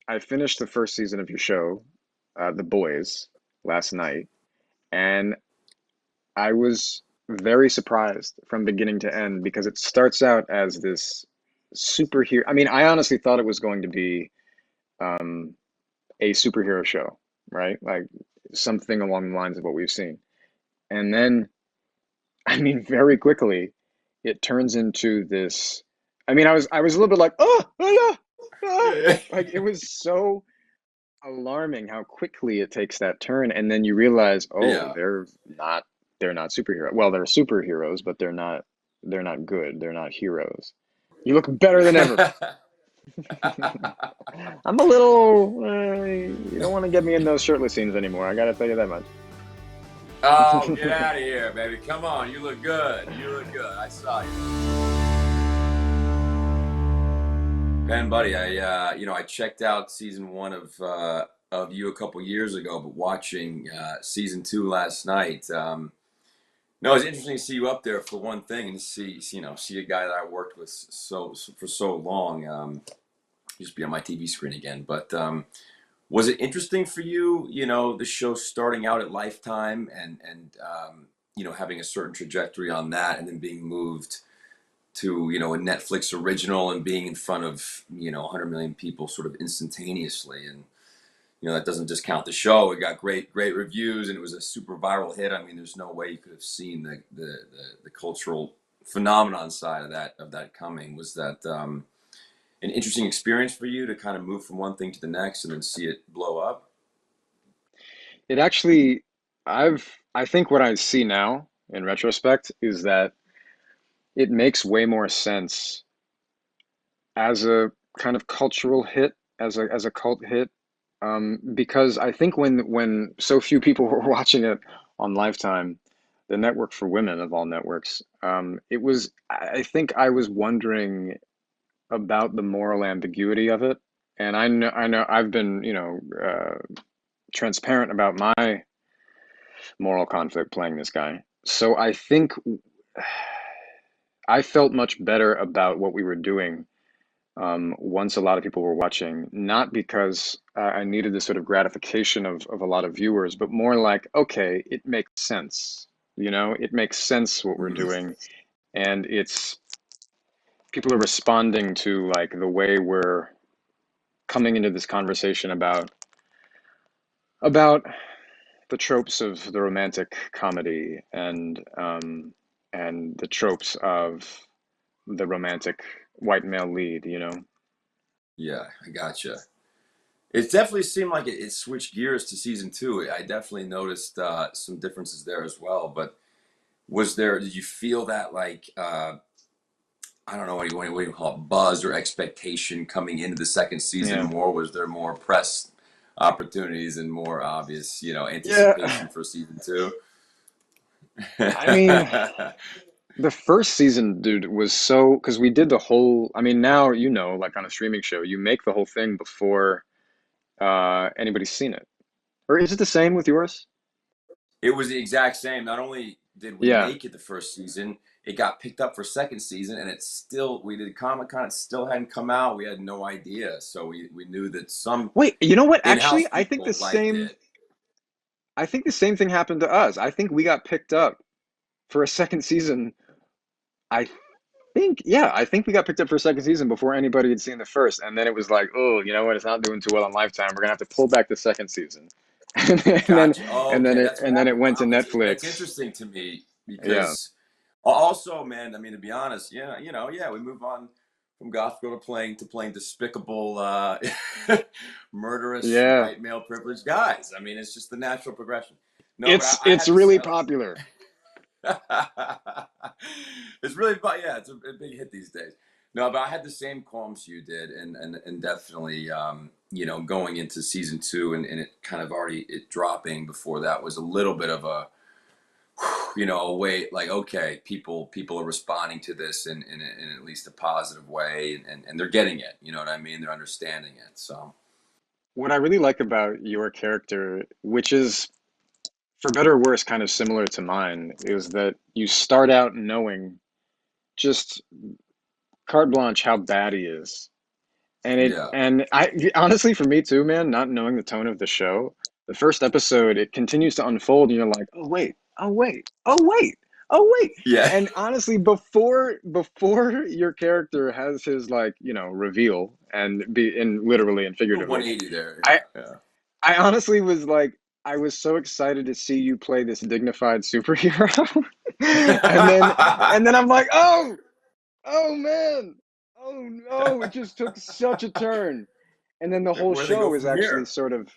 I finished the first season of your show, The Boys, last night, and I was very surprised from beginning to end because it starts out as this superhero. I mean, I honestly thought it was going to be um, a superhero show, right? Like something along the lines of what we've seen. And then, I mean, very quickly, it turns into this. I mean, I was a little bit like, oh yeah, like it was so alarming how quickly it takes that turn, and then you realize, oh, Yeah. they're not superhero. Well, they're superheroes, but they're not good. They're not heroes. You look better than ever. I'm a little. You don't want to get me in those shirtless scenes anymore. I gotta tell you that much. Oh, get out of here, baby. Come on. You look good. You look good. I saw you. Ben, buddy, I checked out season one of you a couple years ago, but watching season two last night. No, it's interesting to see you up there for one thing, and to see a guy that I worked with for so long. Just be on my TV screen again. But was it interesting for you? The show starting out at Lifetime and having a certain trajectory on that, and then being moved to a Netflix original and being in front of 100 million people sort of instantaneously. And that doesn't discount the show. It got great reviews, and it was a super viral hit. I mean, there's no way you could have seen the cultural phenomenon side of that coming. Was that an interesting experience for you to kind of move from one thing to the next and then see it blow up? It actually, I think what I see now in retrospect is that it makes way more sense as a kind of cultural hit, as a cult hit, because I think when so few people were watching it on Lifetime, the network for women of all networks, it was. I think I was wondering about the moral ambiguity of it, and I know I've been transparent about my moral conflict playing this guy. So I think I felt much better about what we were doing once a lot of people were watching, not because I needed this sort of gratification of a lot of viewers, but more like, okay, it makes sense. It makes sense what we're Mhm. doing, and it's people are responding to like the way we're coming into this conversation about the tropes of the romantic comedy and the tropes of the romantic white male lead, Yeah, I gotcha. It definitely seemed like it switched gears to season two. I definitely noticed some differences there as well. But did you feel that like, I don't know what do you call it, buzz or expectation coming into the second season Yeah. more? Was there more press opportunities and more obvious, Yeah. anticipation for season two? I mean, the first season, dude, was so because we did the whole. I mean, now like on a streaming show, you make the whole thing before anybody's seen it. Or is it the same with yours? It was the exact same. Not only did we Yeah. make it the first season, it got picked up for second season, and we did Comic Con. It still hadn't come out. We had no idea, so we knew that some Wait, you know what? Actually, in-house people liked it. I think the same thing happened to us. I think we got picked up for a second season. I yeah, I think we got picked up for a second season before anybody had seen the first, and then it was like, oh, you know what? It's not doing too well on Lifetime. We're gonna have to pull back the second season, and then Gotcha. Oh, and then okay, it that's what and then it happened. went to Wow, that's Netflix. interesting to me Yeah, because also, man, I mean, to be honest, yeah, yeah, we move on from Goth Girl to playing despicable, murderous yeah. white male privileged guys. I mean, it's just the natural progression. No, but It's I it's had this. really popular. It's really, but yeah, it's a big hit these days. No, but I had the same qualms you did, and definitely, going into season two and it kind of already it dropping before that was a little bit of a, a wait, like, okay, people are responding to this in at least a positive way, and they're getting it. You know what I mean? They're understanding it. So What I really like about your character, which is for better or worse kind of similar to mine, is that you start out knowing just carte blanche how bad he is. Yeah. and I honestly for me too, man, not knowing the tone of the show, the first episode it continues to unfold and you're like, "Oh wait. Oh wait. Oh wait. Oh wait." Yeah. And honestly, before your character has his like, reveal and be in literally and A figuratively, 180 there. I Yeah. Yeah. I honestly was like I was so excited to see you play this dignified superhero. and then and then I'm like, "Oh, oh man. Oh no, it just took such a turn." And then the whole Where they go show is from actually here? sort of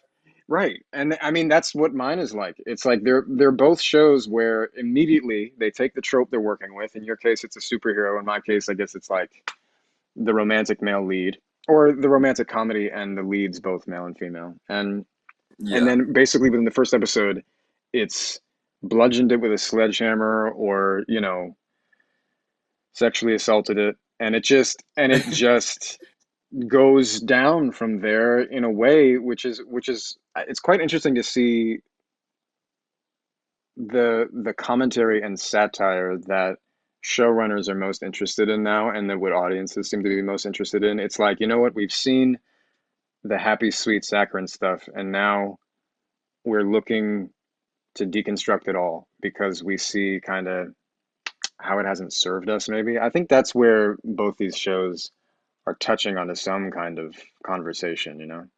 right. And I mean that's what mine is like. It's like they're both shows where immediately they take the trope they're working with. In your case it's a superhero. In my case I guess it's like the romantic male lead or the romantic comedy and the leads both male and female. And Yeah. then basically within the first episode it's bludgeoned it with a sledgehammer or, sexually assaulted it and it just goes down from there in a way which is it's quite interesting to see the commentary and satire that showrunners are most interested in now and that what audiences seem to be most interested in. It's like, you know what, we've seen the happy sweet saccharine stuff and now we're looking to deconstruct it all because we see kind of how it hasn't served us maybe. I think that's where both these shows are touching onto some kind of conversation.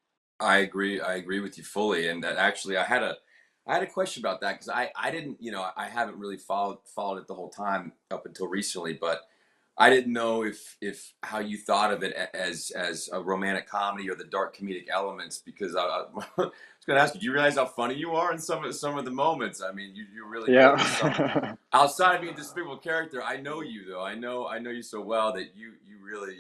I agree. I agree with you fully. And that actually, I had a question about that because I didn't, I haven't really followed it the whole time up until recently, but I didn't know if how you thought of it as a romantic comedy or the dark comedic elements because I was going to ask you, do you realize how funny you are in some of the moments? I mean, you're really good with some. Yeah. Outside of being a despicable character, I know you though. I know you so well that you really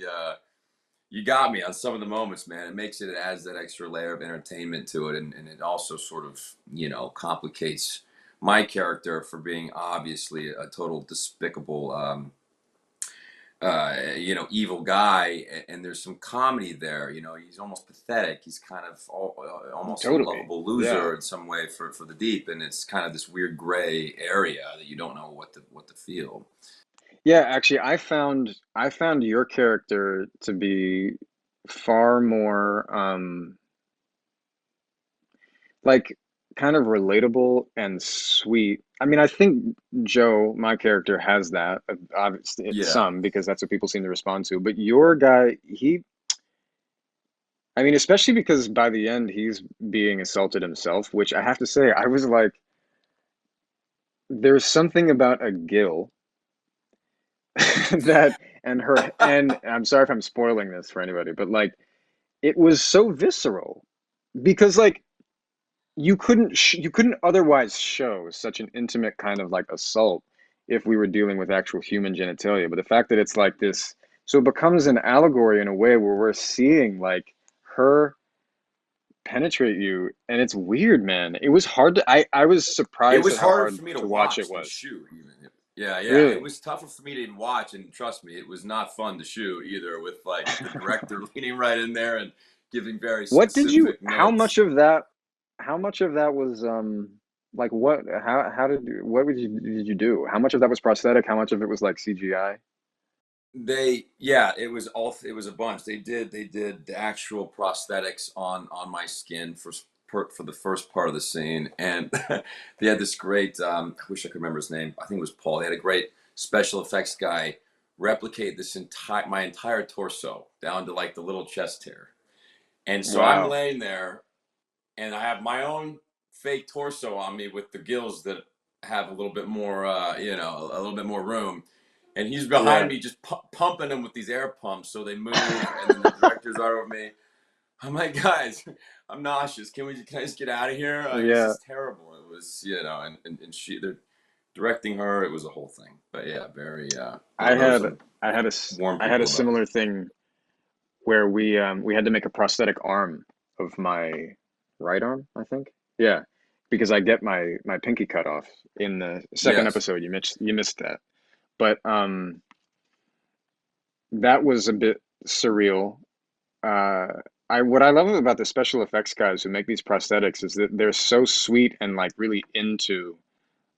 you got me on some of the moments, man. It makes it adds that extra layer of entertainment to it, and it also sort of complicates my character for being obviously a total despicable evil guy, and there's some comedy there. He's almost pathetic. He's kind of almost a Totally. lovable Yeah. loser in some way for the deep, and it's kind of this weird gray area that you don't know what to feel. Yeah, actually I found your character to be far more like kind of relatable and sweet. I mean, I think Joe, my character, has that. Obviously, it's Yeah, some because that's what people seem to respond to. But your guy, I mean, especially because by the end he's being assaulted himself, which I have to say, I was like, there's something about a Gill that and I'm sorry if I'm spoiling this for anybody, but like it was so visceral because like you couldn't otherwise show such an intimate kind of like assault if we were dealing with actual human genitalia. But the fact that it's like this, so it becomes an allegory in a way where we're seeing like her penetrate you, and it's weird, man. It was hard to I was it surprised was at how harder hard for me to to watch it watch than was. shoot. Even yeah, yeah, it Really? was tougher for me to even watch, and trust me, it was not fun to shoot either. With like the director leaning right in there and giving very What did you, specific notes. how much of that was like what how did you what did you do? How much of that was prosthetic? How much of it was like CGI? Yeah, it was a bunch. They did the actual prosthetics on my skin for the first part of the scene, and they had this great. I wish I could remember his name. I think it was Paul. They had a great special effects guy replicate this entire my entire torso down to like the little chest hair. And so I'm Wow. laying there, and I have my own fake torso on me with the gills that have a little bit more, a little bit more room. And he's behind Yeah. me, just pumping them with these air pumps, so they move. And then the director's right over me. I'm like, guys, I'm nauseous. Can I just get out of here? This Yeah. is terrible. It was, and they're directing her. It was a whole thing. But yeah, very one I of those had I'm I had a warn I had a people about. similar thing where we had to make a prosthetic arm of my right arm, I think. Yeah, because I get my pinky cut off in the second Yes. episode. You missed that. But that was a bit surreal. Uh I what I love about the special effects guys who make these prosthetics is that they're so sweet and like really into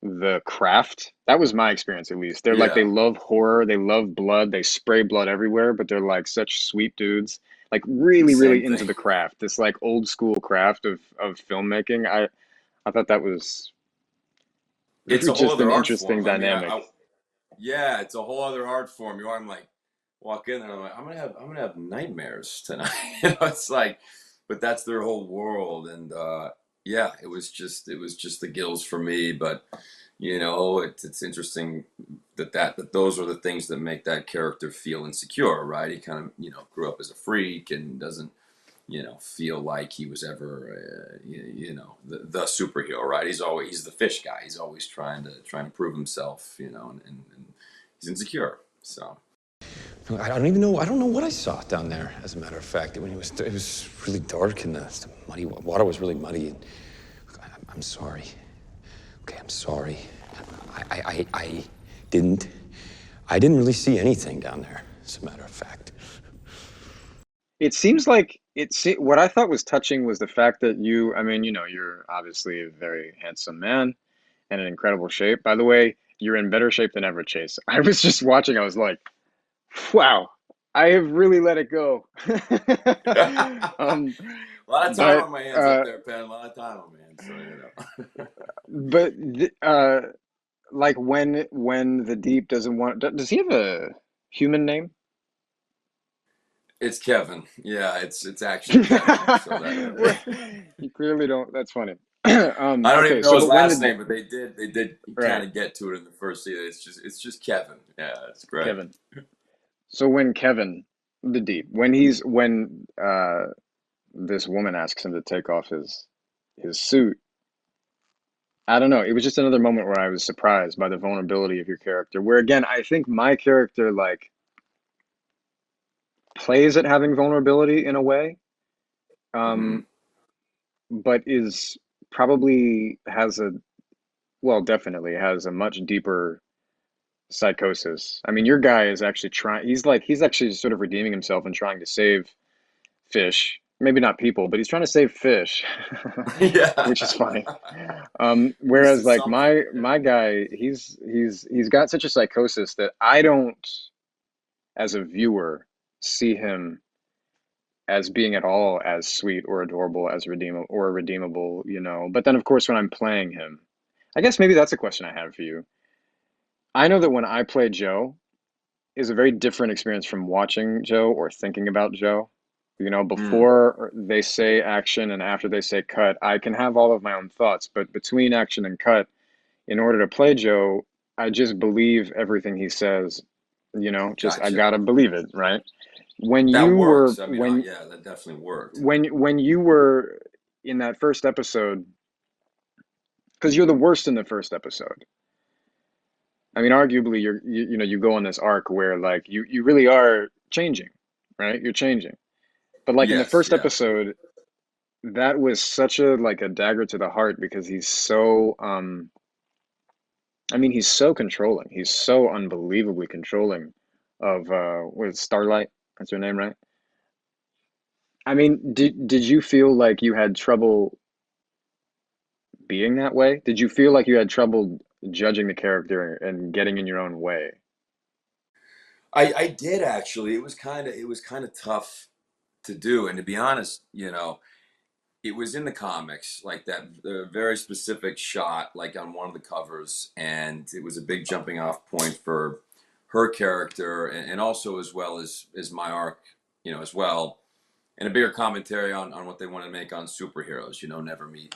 the craft. That was my experience at least. They're like they Yeah. love horror, they love blood, they spray blood everywhere, but they're like such sweet dudes. like really, Same really thing. into the craft, this like old school craft of filmmaking. I thought that was It's a whole just other an art interesting form. I mean, dynamic. yeah, it's a whole other art form. I'm like, walk in there, I'm like, I'm gonna have nightmares tonight. It's like, but that's their whole world, and yeah, it was just the gills for me. But it's interesting that those are the things that make that character feel insecure, right? He kind of grew up as a freak and doesn't feel like he was ever, the superhero, right? He's the fish guy. He's always trying to prove himself, and he's insecure. So I don't even know. I don't know what I saw down there. As a matter of fact, when it was really dark and the muddy water was really muddy. And, I'm sorry. Okay, I'm sorry. I didn't. I didn't really see anything down there. As a matter of fact. It seems like what I thought was touching was the fact that I mean, you're obviously a very handsome man and in incredible shape. By the way, you're in better shape than ever, Chase. I was just watching, I was like, wow, I have really let it go. a Um, lot of time but on my hands up there, Penn. A lot of time on my hands. So but like when the deep doesn't want, does he have a human name? it's Kevin. Yeah, it's actually Kevin. So Well, that. you clearly don't. That's funny. I don't even Okay, know so his but when last the name, but they did kind right, of get to it in the first season. It's just Kevin. Yeah, it's great. Kevin. So when Kevin, the deep, when this woman asks him to take off his suit, I don't know. It was just another moment where I was surprised by the vulnerability of your character. Where again, I think my character like plays at having vulnerability in a way, Hmm. um, but is probably has a well, definitely has a much deeper psychosis. I mean, your guy is actually trying. He's actually sort of redeeming himself and trying to save fish. Maybe not people, but he's trying to save fish, which is Yeah. funny. At least Whereas it's like something. my guy, he's got such a psychosis that I don't, as a viewer, see him as being at all as sweet or adorable as redeemable, But then of course when I'm playing him, I guess maybe that's a question I have for you. I know that when I play Joe, is a very different experience from watching Joe or thinking about Joe. Mm, Before they say action and after they say cut, I can have all of my own thoughts, but between action and cut, in order to play Joe, I just believe everything he says, just I gotcha. gotta believe it, right? When That you were works. I mean, yeah, that definitely worked. when you were in that first episode, because you're the worst in the first episode. I mean, arguably, you go on this arc where like you really are changing, right? You're changing. But like in the Yes, first yeah. episode, that was such a like a dagger to the heart because he's so I mean he's so controlling. He's so unbelievably controlling of with Starlight, that's her name, right? I mean, did you feel like you had trouble being that way? Did you feel like you had trouble judging the character and getting in your own way? I did actually. It was kind of tough to do, and to be honest, it was in the comics, like that the very specific shot, like on one of the covers, and it was a big jumping off point for her character, and also as well as my arc, as well, and a bigger commentary on what they want to make on superheroes.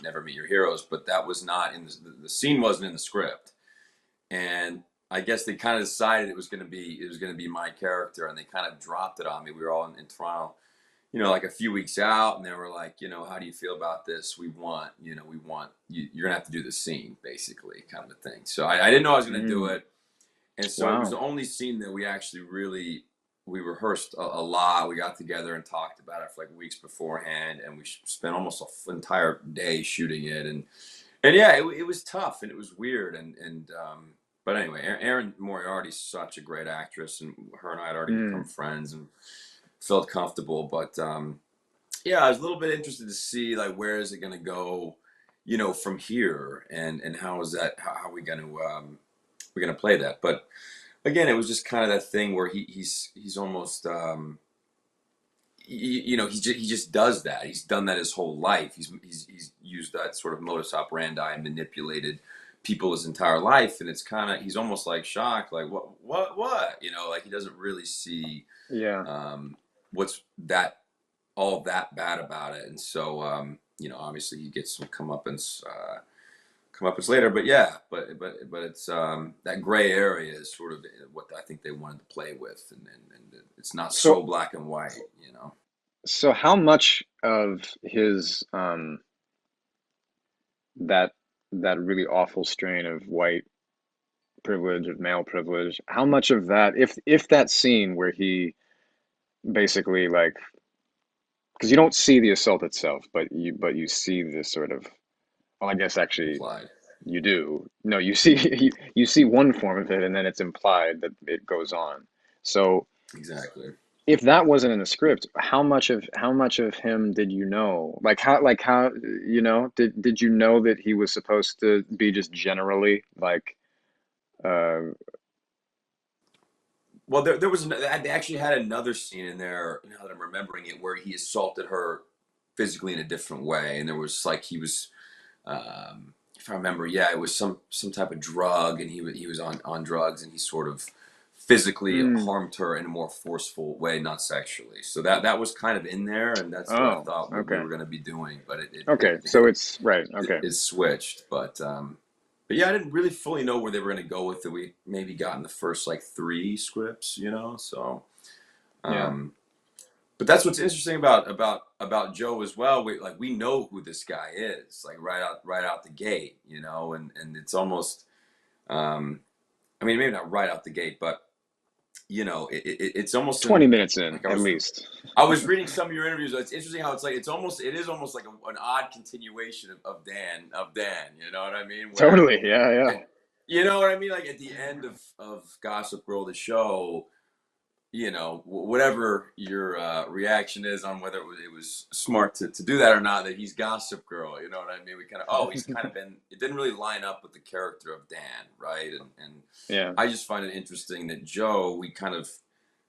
Never meet your heroes, but that was not in the scene wasn't in the script, and I guess they kind of decided it was going to be my character, and they kind of dropped it on me. We were all in Toronto, like a few weeks out, and they were like, how do you feel about this? We want you're gonna have to do the scene, basically, kind of a thing. So I didn't know I was gonna do Mm, it, and so it was wow. the only scene that we actually really we rehearsed a lot. We got together and talked about it for like weeks beforehand, and we spent almost an entire day shooting it, and yeah, it was tough and it was weird, and but anyway, Erin Moriarty's such a great actress, and her and I had already become Mm. friends and felt comfortable. But yeah, I was a little bit interested to see like where is it going to go, from here, and how is that? How are we going to we're going to play that? But again, it was just kind of that thing where he's almost he just does that. He's done that his whole life. He's used that sort of modus operandi and manipulated people his entire life, and it's kind of, he's almost like shocked, like what, like he doesn't really see Yeah. what's that all that bad about it. And so obviously he gets some comeuppance later, but yeah, but it's that gray area is sort of what I think they wanted to play with, and it's not so So black and white. so how much of his that that really awful strain of white privilege, of male privilege, how much of that, if that scene where he basically like, because you don't see the assault itself, but you see this sort of, well, I guess actually Implied. you do. No, you see you see one form of it, and then it's implied that it goes on. So Exactly. if that wasn't in the script, how much of him did you know? Like how did you know that he was supposed to be just generally like uh Well, there was they actually had another scene in there, now that I'm remembering it, where he assaulted her physically in a different way, and there was like he was, if I remember, yeah, it was some type of drug, and he was on drugs, and he sort of physically mm, harmed her in a more forceful way, not sexually. So that was kind of in there, and that's what I oh, thought we okay. were going to be doing, but Okay, so it's right. Okay. it switched, but yeah, I didn't really fully know where they were going to go with it. We maybe got in the first like three scripts. So, Yeah. um, but that's what's interesting about Joe as well. We know who this guy is, like right out the gate. And it's almost, I mean, maybe not right out the gate, but it's almost 20 minutes in like at least. I was reading some of your interviews. It's interesting how it is almost like an odd continuation of Dan. You know what I mean? Where, Totally. Yeah, yeah. you know what I mean? Like at the end of Gossip Girl, the show, whatever your reaction is on whether it was smart to do that or not, that he's Gossip Girl. You know what I mean? He's kind of been. It didn't really line up with the character of Dan, right? And Yeah. I just find it interesting that Joe, we kind of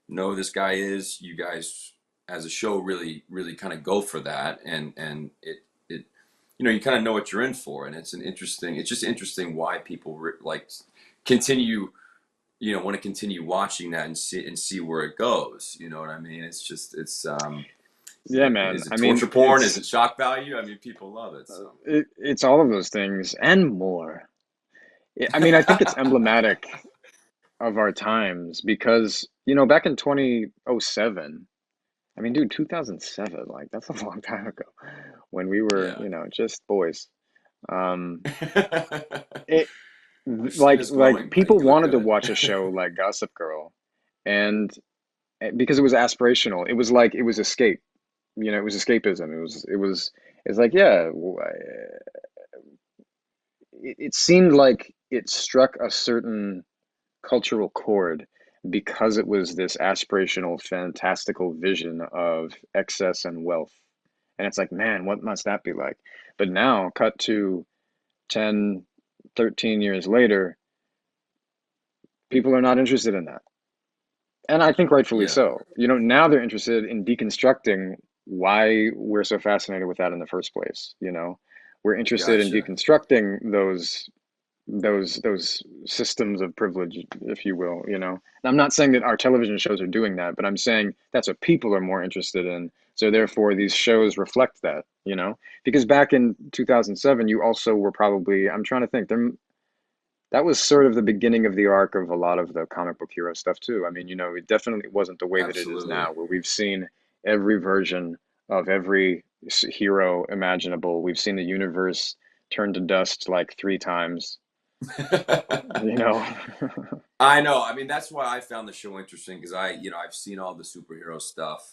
know who this guy is. You guys, as a show, really, really kind of go for that, and it you kind of know what you're in for, and it's just interesting why people like continue, want to continue watching that and see where it goes. You know what I mean? It's just Yeah, man. is it I mean, torture porn? Is it shock value? I mean, people love it. So it's all of those things and more. I mean, I think it's emblematic of our times because, back in 2007, I mean, dude, 2007, like that's a long time ago when we were, yeah. just boys. Um, Our it skin is like glowing. people wanted to Good. watch a show like Gossip Girl, and because it was aspirational, it was like it was escape. It was escapism. It's like, yeah, it seemed like it struck a certain cultural chord because it was this aspirational, fantastical vision of excess and wealth. And it's like, man, what must that be like? But now, cut to 10, 13 years later, people are not interested in that. And I think rightfully Yeah. so. Now they're interested in deconstructing why we're so fascinated with that in the first place. We're interested in Gotcha. deconstructing those systems of privilege, if you will. And I'm not saying that our television shows are doing that, but I'm saying that's what people are more interested in. So therefore, these shows reflect that. Because back in 2007, you also were probably, I'm trying to think, that was sort of the beginning of the arc of a lot of the comic book hero stuff too. I mean, it definitely wasn't the way that it is Absolutely. now, where we've seen every version of every hero imaginable. We've seen the universe turn to dust like 3 times, you know? I know. I mean, that's why I found the show interesting, because I've seen all the superhero stuff,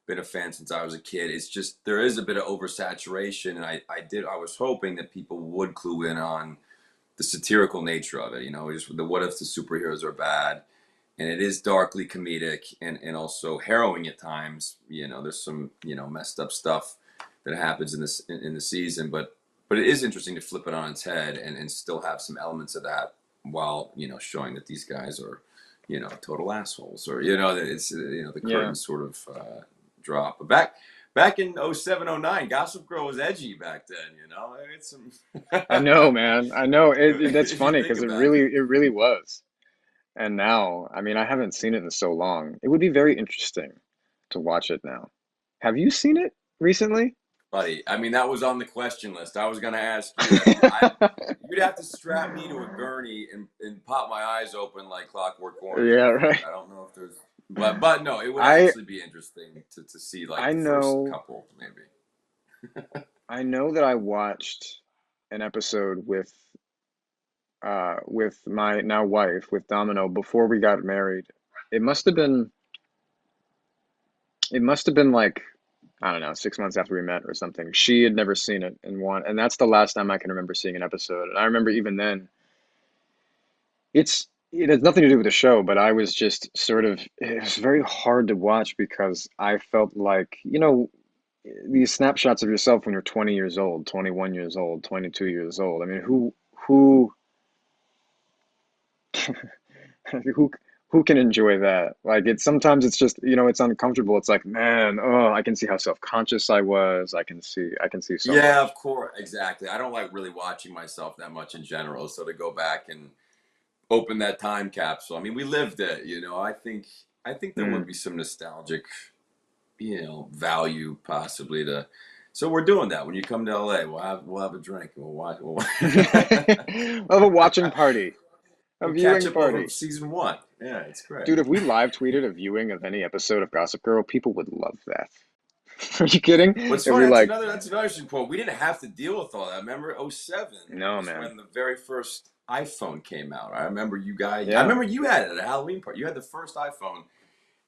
been a fan since I was a kid. It's just there is a bit of oversaturation, and I was hoping that people would clue in on the satirical nature of it. Just the what if the superheroes are bad, and it is darkly comedic and also harrowing at times. There's some messed up stuff that happens in the season, but it is interesting to flip it on its head and still have some elements of that while showing that these guys are total assholes, or that it's the Yeah. curtain sort of drop. But back in 07, 09, Gossip Girl was edgy back then. You know, it's some. I know, man. I know. That's If you funny think because about it. it really was. And now, I mean, I haven't seen it in so long. It would be very interesting to watch it now. Have you seen it recently? Buddy, I mean, that was on the question list. I was going to ask you. I mean, you'd have to strap me to a gurney and pop my eyes open like Clockwork Orange, Yeah, I think. right. I don't know if there's, but no, it would I actually be interesting to see like I the first know couple, maybe. I know that I watched an episode with my now wife, with Domino, before we got married. It must have been it must have been like, I don't know, 6 months after we met or something. She had never seen it and that's the last time I can remember seeing an episode. And I remember even then, it has nothing to do with the show, but I was just sort of, it was very hard to watch because I felt like, these snapshots of yourself when you're 20 years old, 21 years old, 22 years old. I mean, who who who can enjoy that? Like it's sometimes it's just, it's uncomfortable. It's like, man, oh, I can see how self-conscious I was. I can see so Yeah, of much. course, exactly. I don't like really watching myself that much in general. So to go back and open that time capsule, I mean, we lived it, you know. I think there would Mm. be some nostalgic, value possibly to. So we're doing that. When you come to LA, we'll have a drink. We'll watch. We'll have a watching party, a We'll catch viewing up over party. season one. Yeah, it's great. Dude, if we live tweeted a viewing of any episode of Gossip Girl, people would love that. Are you kidding? What's If funny? we That's like, another. That's another interesting point. We didn't have to deal with all that. Remember, '07 no, was man. when the very first iPhone came out. I remember you guys. I Yeah. remember you had it at a Halloween party. You had the first iPhone.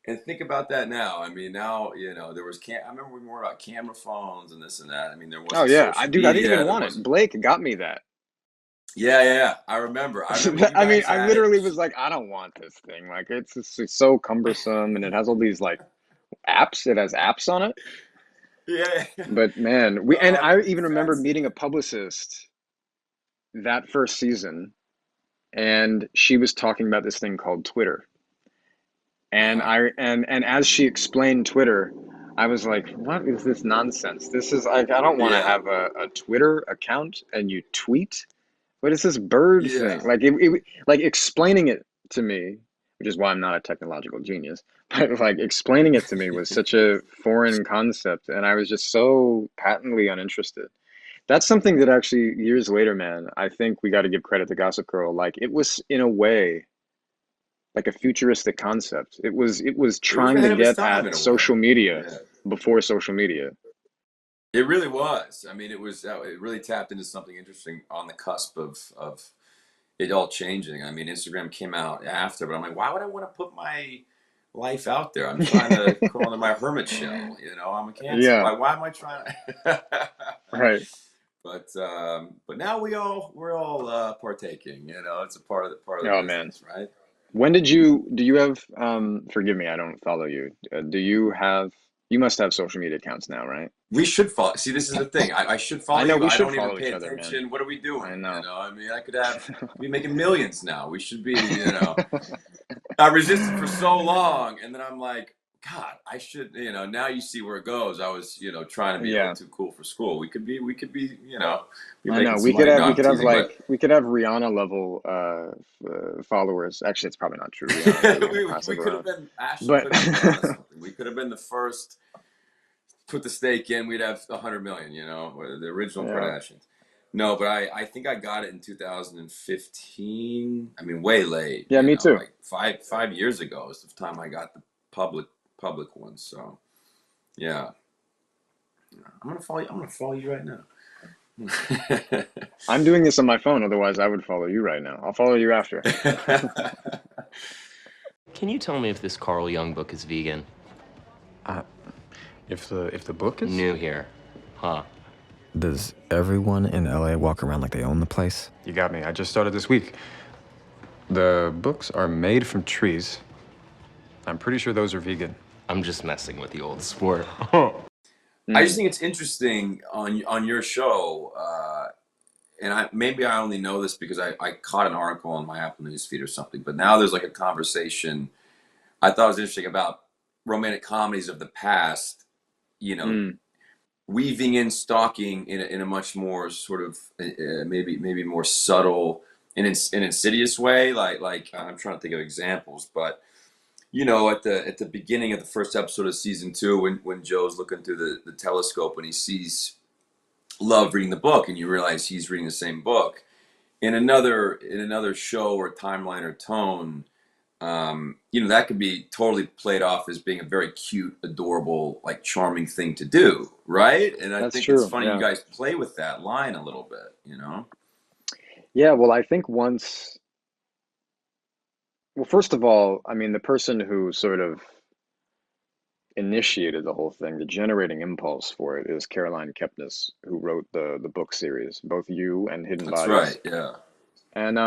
And think about that now. I mean, now there was I remember we were more about camera phones and this and that. I mean, there Oh wasn't yeah. social I didn't media. even There want it. wasn't. Blake got me that. Yeah, yeah, yeah. I remember. I remember you I mean, guys I had it. literally was like, I don't want this thing. Like, it's so cumbersome, and it has all these like apps. It has apps on it. Yeah. But man, I even remember That's meeting a publicist that first season, and she was talking about this thing called Twitter. And uh-huh. and as she explained Twitter, I was like, what is this nonsense? This is like, I don't want to Yeah, have a Twitter account and you tweet. What is this bird thing? yeah. Like explaining it to me, which is why I'm not a technological genius, but like explaining it to me was such a foreign concept, and I was just so patently uninterested. That's something that actually years later, man, I think we got to give credit to Gossip Girl. Like it was in a way like a futuristic concept. It was It was trying to ahead of its get time in at a way. social media Yeah. before social media. It really was. I mean, it really tapped into something interesting on the cusp of it all changing. I mean, Instagram came out after, but I'm like, why would I want to put my life out there? I'm trying to crawl into my hermit shell. I'm a Cancer. Yeah, Why am I trying to? right. But now we're all partaking. It's a part of the Oh man. business, right? Do you have, forgive me, I don't follow you. You must have social media accounts now, right? We should follow. See, this is the thing. I should I follow know you. we I should don't even follow pay each other, man. attention. What are we doing? I know. I mean, I could be making millions now. We should be. I resisted for so long, and then I'm like, God, I should. Now you see where it goes. I was, trying to be a little Yeah, too cool for school. We could be, be I making know. some money. No, I'm teasing, but We could have Rihanna level followers. Actually, it's probably not true. Rihanna's really gonna we pass we it could have around. been. Ashley But could have been onto something. We could have been the first. Put the stake in, we'd have 100 million. The original yeah, Kardashians. No, but I think I got it in 2015. I mean, way late. yeah, me too. Like five years ago is the time I got the public one. So yeah, I'm gonna follow you. I'm gonna follow you right now. I'm doing this on my phone, otherwise I would follow you right now. I'll follow you after. Can you tell me if this Carl Jung book is vegan? If the book is? New here. Huh. Does everyone in LA walk around like they own the place? You got me. I just started this week. The books are made from trees. I'm pretty sure those are vegan. I'm just messing with the old sport. I just think it's interesting on your show, and maybe I only know this because I caught an article on my Apple News feed or something. But now there's like a conversation I thought was interesting about romantic comedies of the past you know, Mm, weaving in stalking in a much more sort of maybe more subtle and an insidious way. Like I'm trying to think of examples, but at the beginning of the first episode of season two, when Joe's looking through the telescope and he sees Love reading the book, and you realize he's reading the same book in another show or timeline or tone. That could be totally played off as being a very cute, adorable, like charming thing to do, right? And I that's think it's true. funny you Yeah. guys play with that line a little bit. Yeah, well, I think once, well, first of all, I mean, the person who sort of initiated the whole thing, the generating impulse for it, is Caroline Kepnes, who wrote the book series, both You and Hidden That's Bodies. right. Yeah. And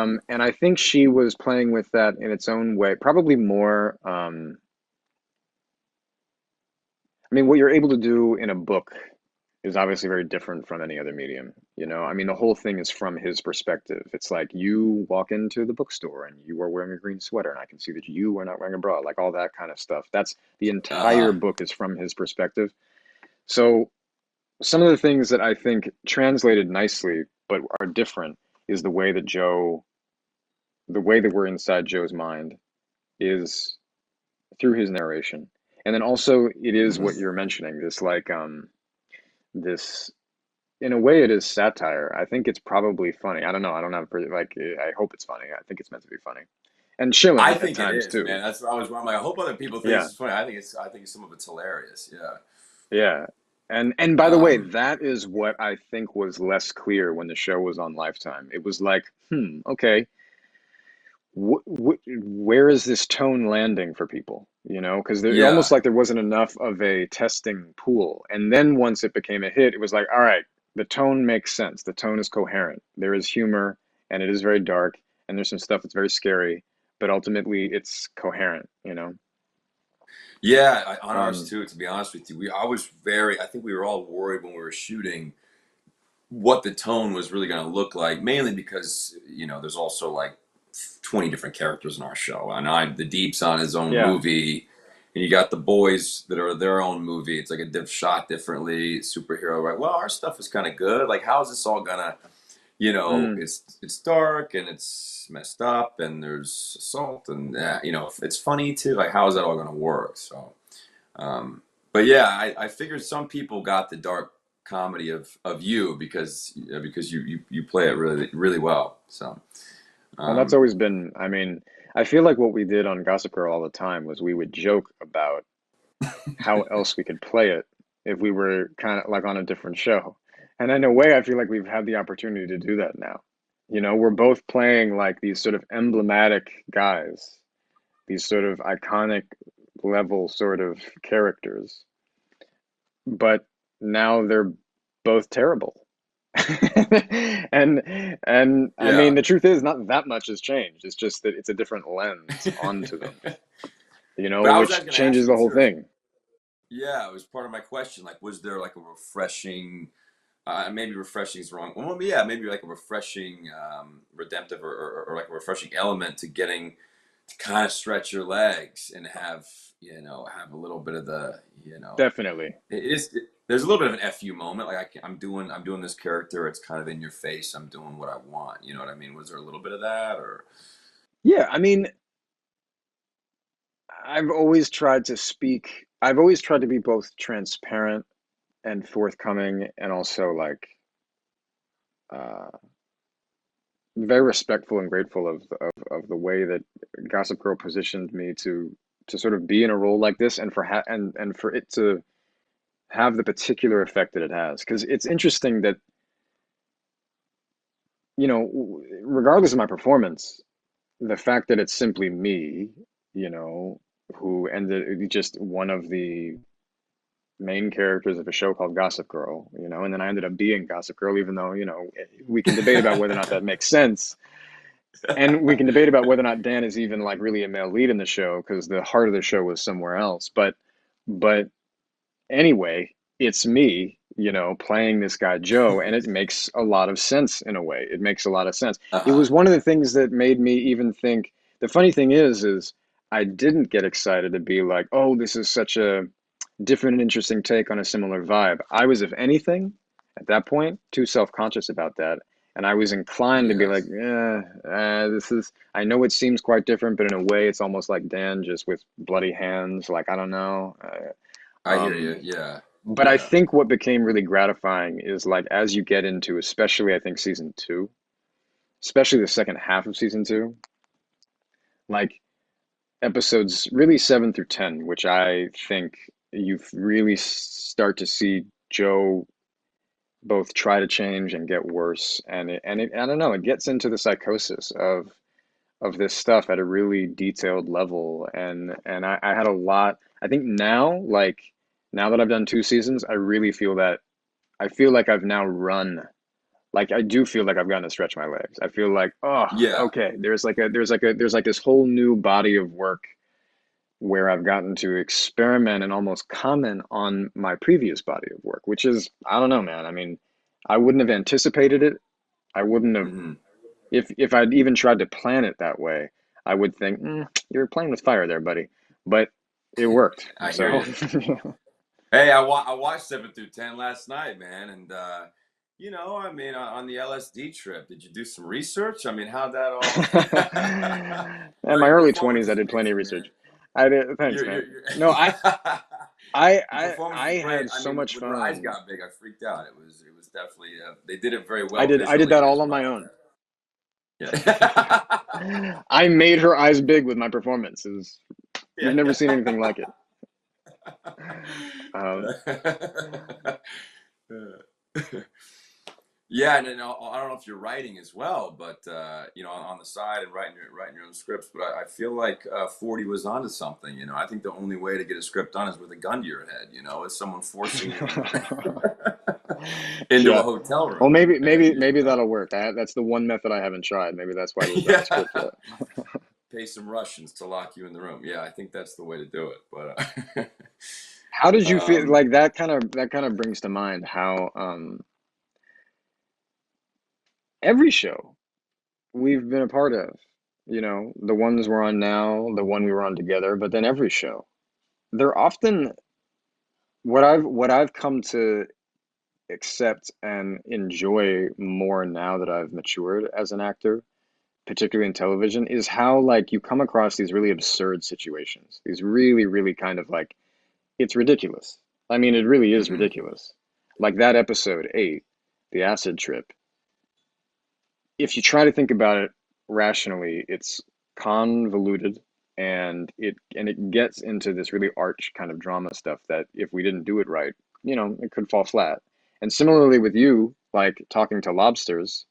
I think she was playing with that in its own way, probably more. I mean, what you're able to do in a book is obviously very different from any other medium. I mean, the whole thing is from his perspective. It's like you walk into the bookstore and you are wearing a green sweater, and I can see that you are not wearing a bra, like all that kind of stuff. That's the Uh entire huh. book is from his perspective. So some of the things that I think translated nicely but are different is the way that we're inside Joe's mind is through his narration. And then also it is what you're mentioning, this like this in a way it is satire. I think it's probably funny. I don't know. I don't have like I hope it's funny. I think it's meant to be funny. And I chilling at think it times is, too. man. That's what I was wondering. I hope other people think Yeah. it's funny. I think some of it's hilarious. Yeah. Yeah. And by the way, Um, that is what I think was less clear when the show was on Lifetime. It was like, okay, where is this tone landing for people? Because almost yeah. like there wasn't enough of a testing pool. And then once it became a hit, it was like, all right, the tone makes sense. The tone is coherent. There is humor, and it is very dark, and there's some stuff that's very scary, but ultimately it's coherent. Yeah, on ours Um, too. To be honest with you, I think we were all worried when we were shooting what the tone was really going to look like. Mainly because there's also like 20 different characters in our show, and the Deep's on his own yeah. movie, and you got the boys that are their own movie. It's like a shot differently, superhero. Right? Well, our stuff is kind of good. Like, how is this all gonna? Mm, It's dark and it's messed up, and there's assault, and it's funny too. Like, how is that all going to work? So, um, but yeah, I figured some people got the dark comedy of you because you play it really really well. So, well, that's um, always been, I mean, I feel like what we did on Gossip Girl all the time was we would joke about how else we could play it if we were kind of like on a different show. And in a way, I feel like we've had the opportunity to do that now. We're both playing like these sort of emblematic guys, these sort of iconic level sort of characters, but now they're both terrible. and and I yeah. mean the truth is not that much has changed. It's just that it's a different lens onto them, But I was which actually going to changes ask you the whole too. thing. Yeah, it was part of my question. Like, was there like a refreshing, maybe refreshing is wrong. Well, yeah, maybe like a refreshing, redemptive or like a refreshing element to getting to kind of stretch your legs and have a little bit of Definitely. there's a little bit of an fu moment. Like I'm doing this character. It's kind of in your face. I'm doing what I want. You know what I mean? Was there a little bit of that or? Yeah, I mean, I've always tried to be both transparent and forthcoming and also like uh very respectful and grateful of the way that Gossip Girl positioned me to sort of be in a role like this and and for it to have the particular effect that it has. Because it's interesting that, regardless of my performance, the fact that it's simply me, you know, who ended just one of the main characters of a show called Gossip Girl, and then I ended up being Gossip Girl, even though, we can debate about whether or not that makes sense. And we can debate about whether or not Dan is even like really a male lead in the show because the heart of the show was somewhere else. But anyway, it's me, playing this guy Joe, and it makes a lot of sense in a way. It makes a lot of sense. It Uh-huh. was one of the things that made me even think. The funny thing is I didn't get excited to be like, oh, this is such a different and interesting take on a similar vibe. I was, if anything, at that point, too self-conscious about that. And I was inclined to be like, Yes, yeah, this is, I know it seems quite different, but in a way, it's almost like Dan, just with bloody hands. Like, I don't know. I hear Um, you. Yeah, but I yeah. think what became really gratifying is like, as you get into, especially, I think, season two, especially the second half of season two, like episodes really 7 through 10, which I think you really start to see Joe both try to change and get worse, and I don't know, it gets into the psychosis of this stuff at a really detailed level, and I had a lot. I think now, like now that I've done 2 seasons, I really feel that I feel like I've now run. Like I do feel like I've gotten to stretch my legs. I feel like, oh, Yeah. okay, there's like this whole new body of work where I've gotten to experiment and almost comment on my previous body of work, which is, I don't know, man. I mean, I wouldn't have anticipated it. I wouldn't have, Hmm. if I'd even tried to plan it that way, I would think, you're playing with fire there, buddy. But it worked. I hear So, you. Hey, I watched 7 through 10 last night, man, and I mean, on the LSD trip, did you do some research? I mean, how'd that all? in No, my your early performance 20s, I is did plenty of amazing, research. man. I did. Thanks, Your man. your your, No, your performance I is great. had I so mean, much when her eyes fun. got big, I freaked out. It was definitely they did it very well I did that visually all as on my well. own. Yeah. I made her eyes big with my performances. You've Yeah. never seen anything like it. Um, Yeah, and then I don't know if you're writing as well, but on the side and writing your own scripts. But I feel like 40 was onto something. I think the only way to get a script done is with a gun to your head. Is someone forcing you into a yeah. hotel Well, room, and maybe that'll work. That's the one method I haven't tried. Maybe that's why there's not a script yeah, yet. pay some Russians to lock you in the room. Yeah, I think that's the way to do it. But How did you feel? um, Like that kind of brings to mind how every show we've been a part of, the ones we're on now, the one we were on together, but then every show, they're often what I've come to accept and enjoy more now that I've matured as an actor, particularly in television, is how like you come across these really absurd situations, these really, really kind of like it's ridiculous. I mean, it really is mhm. ridiculous. Like that episode 8, the acid trip. If you try to think about it rationally, it's convoluted and it gets into this really arch kind of drama stuff that if we didn't do it right, it could fall flat. And similarly with you, like talking to lobsters,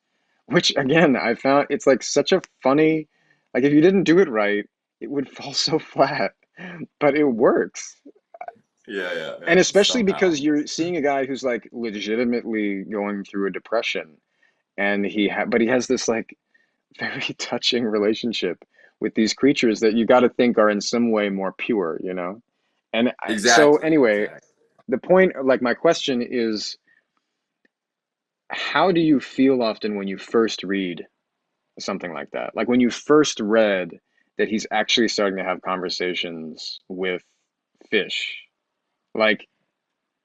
which again, I found it's like such a funny, like if you didn't do it right, it would fall so flat, but it works. Yeah, yeah, And yeah. especially Somehow. because you're seeing a guy who's like legitimately going through a depression and but he has this like very touching relationship with these creatures that you got to think are in some way more pure. And so Exactly, anyway, exactly. the point, like my question is, how do you feel often when you first read something like that? Like when you first read that he's actually starting to have conversations with fish, like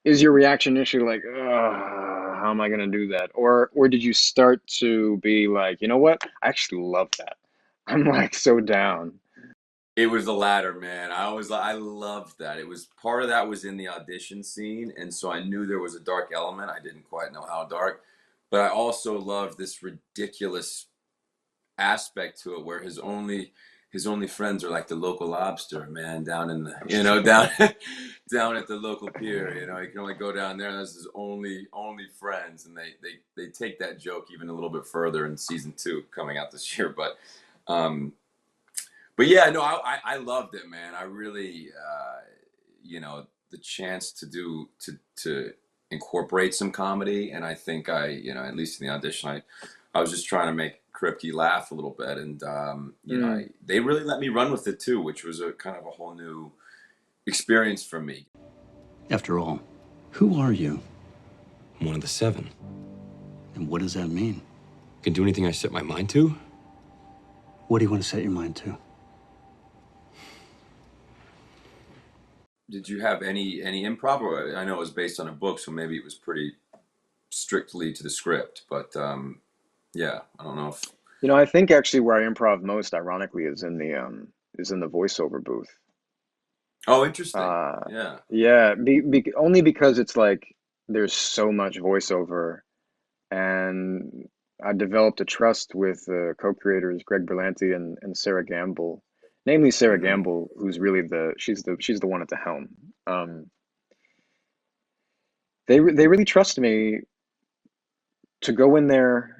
is your reaction initially like, how am I going to do that? Or did you start to be like, you know what? I actually love that. I'm like so down. It was the latter, man. I loved that. It was part of that was in the audition scene, and so I knew there was a dark element. I didn't quite know how dark, but I also loved this ridiculous aspect to it where his only friends are like the local lobster man down in the down down at the local pier. He can only go down there, and that's his only friends. And they take that joke even a little bit further in season 2 coming out this year. Um but yeah, no, I loved it, man. I really, the chance to incorporate some comedy, and I think at least in the audition, I was just trying to make Kripke laugh a little bit, and Mm. they really let me run with it too, which was a kind of a whole new experience for me. After all, who are you? I'm one of the 7. And what does that mean? Can do anything I set my mind to. What do you want to set your mind to? did you have any improv? Or I know it was based on a book, so maybe it was pretty strictly to the script. But yeah, I don't know if. I think actually where I improv most, ironically, is in the voiceover booth. Oh, interesting. Uh, Yeah. yeah, only because it's like there's so much voiceover, and I developed a trust with co-creators Greg Berlanti and Sarah Gamble, namely Sarah Hmm. Gamble, who's really she's the one at the helm. Um, they really trust me to go in there.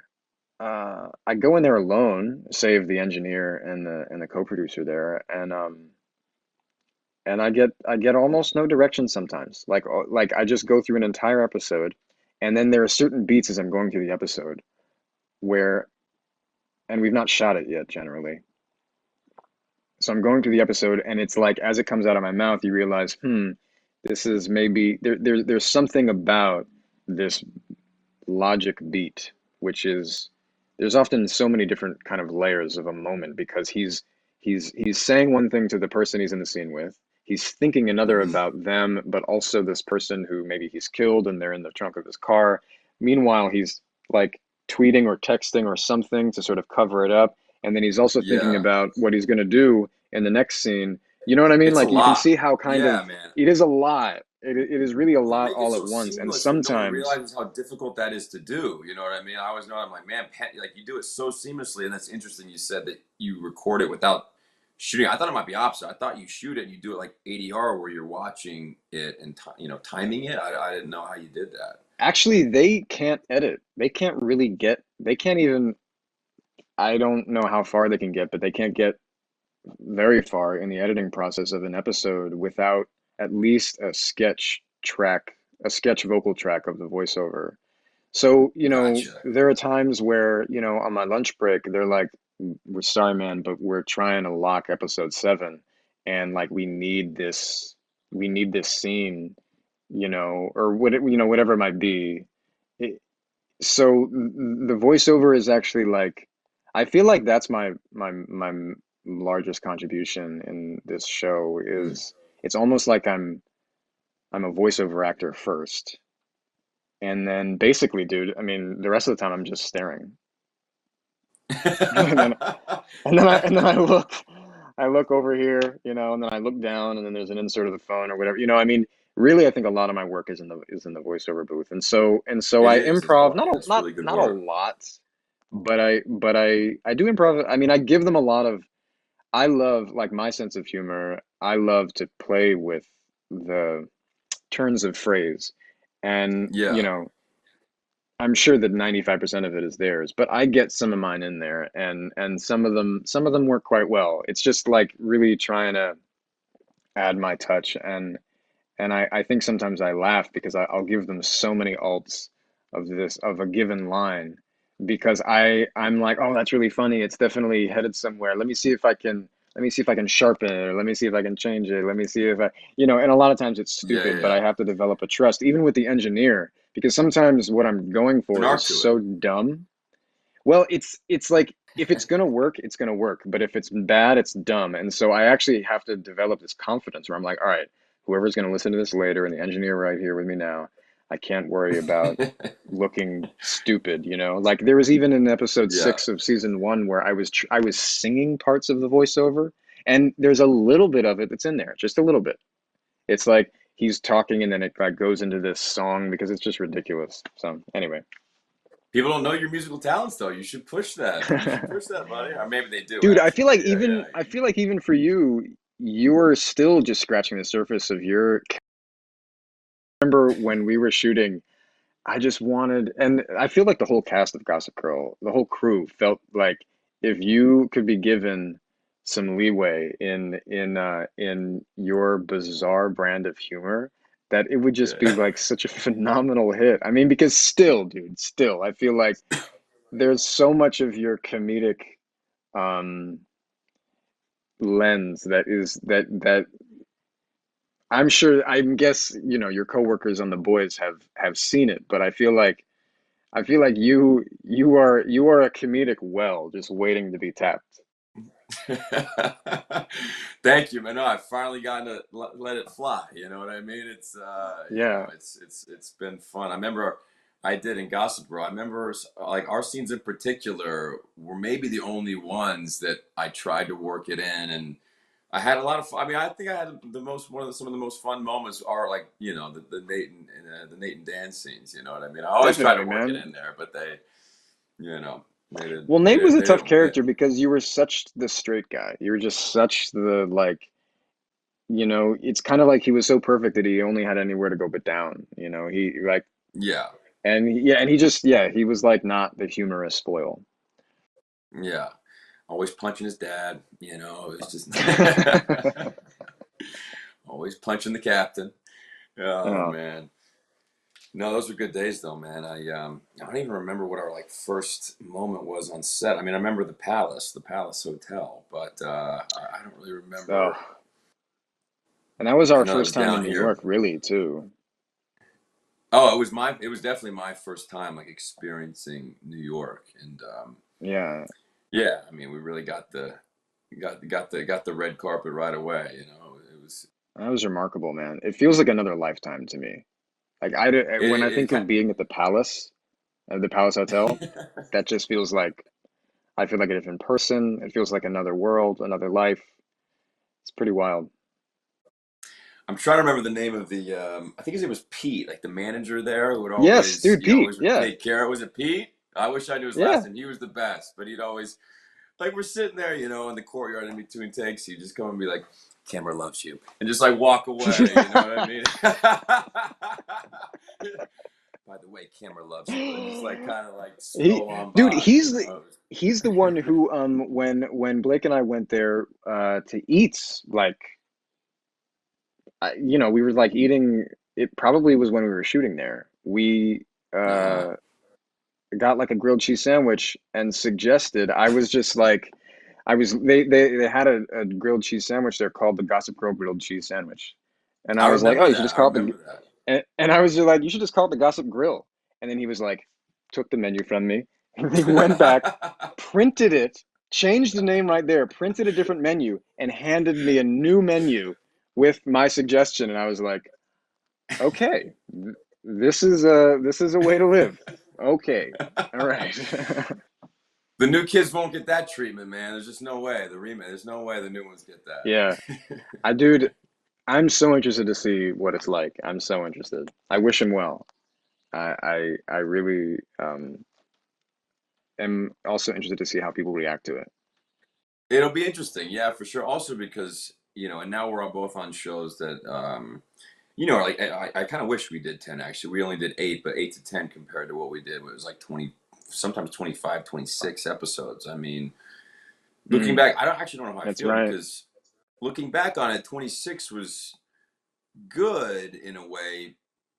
I go in there alone, save the engineer and the co-producer there, and I get almost no direction sometimes. Like I just go through an entire episode, and then there are certain beats as I'm going through the episode where, and we've not shot it yet generally. So I'm going through the episode, and it's like as it comes out of my mouth, you realize, this is maybe there's something about this logic beat, which is there's often so many different kind of layers of a moment because he's saying one thing to the person he's in the scene with. He's thinking another Hmm. about them, but also this person who maybe he's killed and they're in the trunk of his car. Meanwhile, he's like tweeting or texting or something to sort of cover it up. And then he's also thinking Yeah. about what he's going to do in the next scene. You know what I mean? It's a Like you can lot. see how kind Yeah, of man. it is a lot. It is really a They lot make it all at so once. And seamless, but no one sometimes realizes how difficult that is to do. You know what I mean? I always know. I'm like, man, like you do it so seamlessly, and that's interesting. You said that you record it without shooting. I thought it might be opposite. I thought you shoot it and you do it like ADR, where you're watching it and timing it. I didn't know how you did that. actually, they can't edit. They can't even, I don't know how far they can get, but they can't get very far in the editing process of an episode without at least a sketch vocal track of the voiceover. So, Gotcha. there are times where, on my lunch break, they're like, we're sorry, man, but we're trying to lock episode 7, and like we need this scene, or whatever it might be. So the voiceover is actually like, I feel like that's my largest contribution in this show Mm. is it's almost like I'm a voiceover actor first, and then basically, dude, I mean, the rest of the time I'm just staring, and then and then I look over here, and then I look down, and then there's an insert of the phone or whatever, I mean. Really, I think a lot of my work is in the voiceover booth, and so It I is. It's improv well, not a, it's not really good not a work. lot. But I do improv. I mean, I give them a lot of. I love like my sense of humor. I love to play with the turns of phrase, and Yeah. I'm sure that 95% of it is theirs, but I get some of mine in there, and some of them work quite well. It's just like really trying to add my touch, and I think sometimes I laugh because I'll give them so many alts of a given line because I'm like, oh, that's really funny. It's definitely headed somewhere. Let me see if I can sharpen it, or let me see if I can change it. Let me see if and a lot of times it's Yeah. stupid, but Yeah. I have to develop a trust, even with the engineer, because sometimes what I'm going An for art is to it. so dumb. Well, it's like if it's gonna work, it's gonna work. But if it's bad, it's dumb. And so I actually have to develop this confidence where I'm like, all right, whoever's gonna listen to this later, and the engineer right here with me now, I can't worry about looking stupid, Like there was even in episode Yeah. 6 of season 1 where I was singing parts of the voiceover, and there's a little bit of it that's in there, just a little bit. It's like he's talking, and then it like goes into this song because it's just ridiculous. So anyway. People don't know your musical talents, though. You should push that. You should push that, buddy. Or maybe they do, Dude, I feel actually. like Yeah. even Yeah. I feel like even for you, you're still just scratching the surface of your. Remember when we were shooting, I just wanted, and I feel like the whole cast of Gossip Girl, the whole crew felt like if you could be given some leeway in your bizarre brand of humor, that it would just be Yeah. like such a phenomenal hit. I mean, because still, dude, still, I feel like there's so much of your comedic um lens that I'm sure I guess your coworkers on the boys have seen it, but I feel like you are a comedic well just waiting to be tapped. Thank you, man. No, I've finally gotten to let it fly. You know what I mean? It's Yeah, it's been fun. I remember I did in Gossip Girl. I remember like our scenes in particular were maybe the only ones that I tried to work it in, and I had a lot of fun. I mean, I think I had the most some of the most fun moments are like the Nate and Dan scenes. You know what I mean? I always try to definitely, work it man. in there, but they you know Well, Nate was a they tough didn't. character because you were such the straight guy. You were just such the like, it's kind of like he was so perfect that he only had anywhere to go but down. He like, Yeah, and he just, yeah, he was like not the humorous spoil. yeah. Always punching his dad. You know, it was just always punching the captain. Oh Oh, man. No, those were good days though, man. I don't even remember what our like first moment was on set. I mean, I remember the Palace Hotel, but I don't really oh, remember. and that was I our know that first was time in down New here. York, really, too. Oh, it was definitely my first time like experiencing New York, and Yeah, yeah, I mean, we really got the red carpet right away. You know, it was that was remarkable, man. It feels like another lifetime to me. Like when I it think of kind being at the Palace Hotel, of, that just feels like I feel like a different person. It feels like another world, another life. It's pretty wild. I'm trying to remember the name of the. I think his name was Pete, like the manager there, who would Yes, always dude, Pete. would Yeah, take care. Was it Pete? I wish I knew his last yeah. name. He was the best, but he'd always like we're sitting there, in the courtyard in between takes. He'd just come and be like, "Camera loves you," and just like walk away. You know what I mean? By the way, camera loves you, and just like kind of like He, stroll on dude, by. You know? he's the one who when Blake and I went there to eat, like we were like eating. It probably was when we were shooting there. We Uh-huh. uh got like a grilled cheese sandwich and suggested. I was just like, I was they had a grilled cheese sandwich there called the Gossip Girl grilled cheese sandwich, and I I was like, oh, remember you should that. just I call it the remember that. and I was just like, you should just call it the Gossip Grill, and then he was like, took the menu from me, and he went back, printed it, changed the name right there, printed a different menu, and handed me a new menu with my suggestion, and I was like, okay, this is a way to live. Okay, all right. The new kids won't get that treatment, man. There's just no way. The remake, there's no way the new ones get Yeah, that. dude, I'm so interested to see what it's like. I'm so interested. I wish him well. I really am also interested to see how people react to it. It'll be interesting, yeah, for sure. Also because and now we're all both on shows that like I kind of wish we did 10 actually. We only did 8, but 8 to 10 compared to what we did, it was like 20, sometimes 25, 26 episodes. I mean, looking Mm, back, I don't actually don't know how I that's feel right. because looking back on it, 26 was good in a way.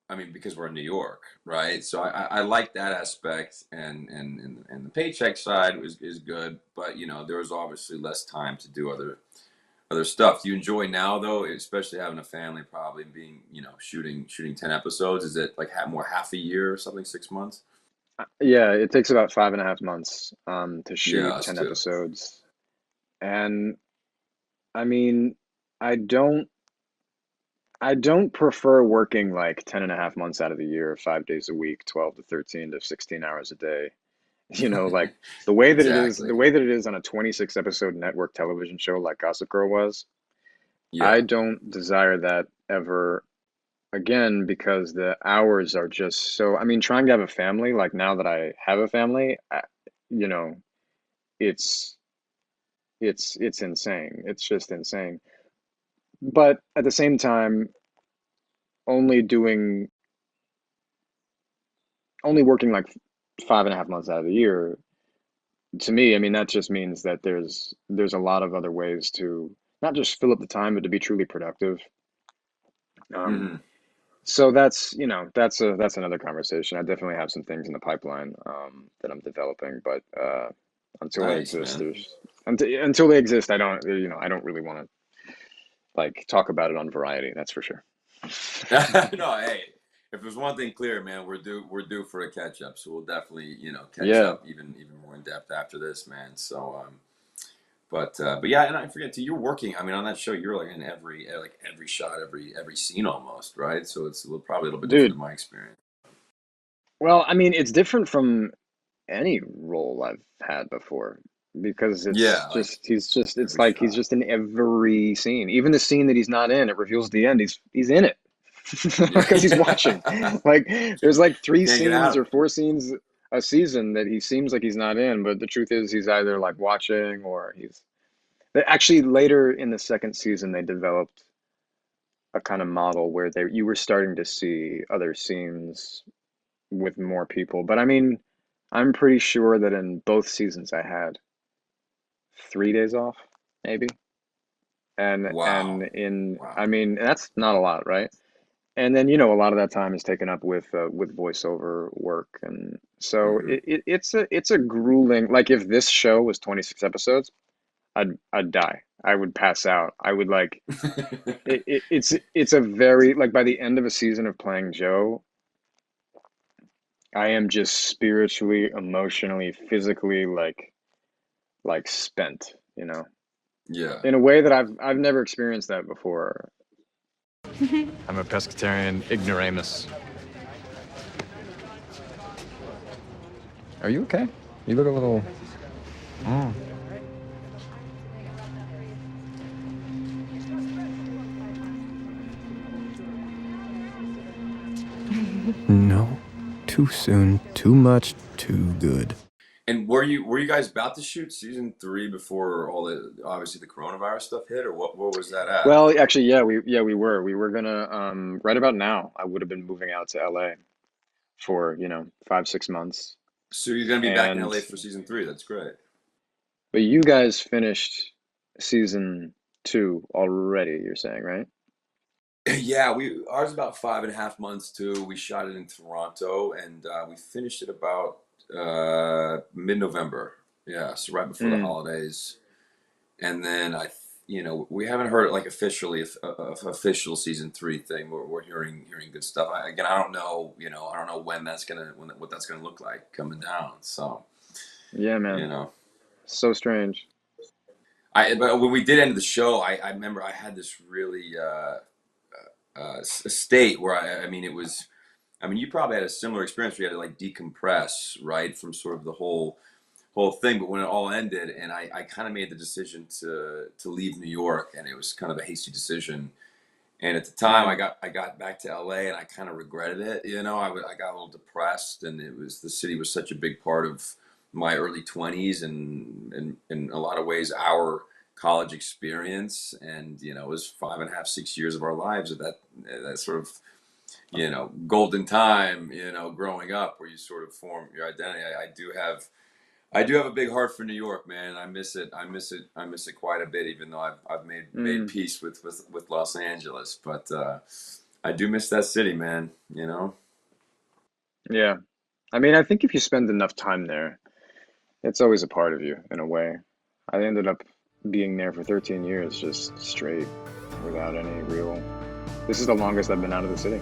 I mean, because we're in New York, right? So I like that aspect, and the paycheck side is good, but there was obviously less time to do other stuff. Do you enjoy now though, especially having a family, probably being shooting 10 episodes? Is it like more half a year or something, 6 months? Yeah, it takes about 5.5 months to Yeah, shoot us 10 too. episodes. And I mean, I don't I don't prefer working like 10 and a half months out of the year, 5 days a week, 12 to 13 to 16 hours a day. Like Exactly. the way that it is on a 26 episode network television show like Gossip Girl was, I Yeah. don't desire that ever again because the hours are just so, I mean, trying to have a family, like now that I have a family, you know, it's it's insane. It's just insane. But at the same time, only doing only working like 5.5 months out of the year, to me, I mean, that just means that there's a lot of other ways to not just fill up the time, but to be truly productive. Um, Hmm. so that's another conversation. I definitely have some things in the pipeline that I'm developing, but until they Nice, exist, man. until they exist, I don't really want to like talk about it on Variety. That's for sure. No, hey, if there's one thing clear, man, we're due for a catch up. So we'll definitely, catch Yeah, up even more in depth after this, man. So But yeah, and I forget too. You're working. I mean, on that show, you're like in every shot, every scene almost, right? So it's probably a little bit different Dude, than my experience. well, I mean, it's different from any role I've had before because Yeah, like it's every like he's shot. just in every scene. Even the scene that he's not in, it reveals at the end he's in it Yeah, because he's watching. Like there's like you three can't get scenes out or of it. four scenes a season that he seems like he's not in, but the truth is he's either like watching or he's actually later in the second season they developed a kind of model where you were starting to see other scenes with more people. But I mean, I'm pretty sure that in both seasons I had 3 days off, maybe. And Wow, in wow. I mean, that's not a lot, right? And then a lot of that time is taken up with voiceover work, and so Hmm. it's a grueling. Like if this show was 26 episodes, I'd die. I would pass out. I would like it's a very like by the end of a season of playing Joe, I am just spiritually, emotionally, physically like spent, Yeah. in a way that I've never experienced that before. I'm a pescatarian ignoramus. Are you okay? You look a little. Mm. No. Too soon, too much, too good. And were you guys about to shoot season 3 before all the obviously the coronavirus stuff hit, or what? Where was that at? Well, actually, we were gonna right about now. I would have been moving out to LA for 5-6 months, So you're gonna be back in and LA for season 3. That's great. but you guys finished season 2 already. You're saying, right? Yeah, we ours about 5.5 months too. We shot it in Toronto, and we finished it about mid-November. Yeah, so right before the Mm, holidays. And then we haven't heard like officially official season 3 thing. We're hearing good stuff. Again, I don't know. I don't know what that's gonna look like coming down. So yeah, you man. know, So strange. but when we did end the show, I remember I had this really state where I mean it was. I mean, you probably had a similar experience where you had to like decompress, right, from sort of the whole thing. But when it all ended, and I kind of made the decision to leave New York, and it was kind of a hasty decision. And at the time, I Mm, got back to LA, and I kind of regretted it. I got a little depressed, and the city was such a big part of my early 20s, and in a lot of ways, our college experience. And it was 5.5, 6 years of our lives at that sort of golden time, growing up where you sort of form your identity. I do have a big heart for New York, man. I miss it. I miss it. I miss it quite a bit, even though I've made mm, peace with Los Angeles. But I do miss that city, man. yeah. I mean, I think if you spend enough time there, it's always a part of you in a way. I ended up being there for 13 years, just straight, without any real. This is the longest I've been out of the city.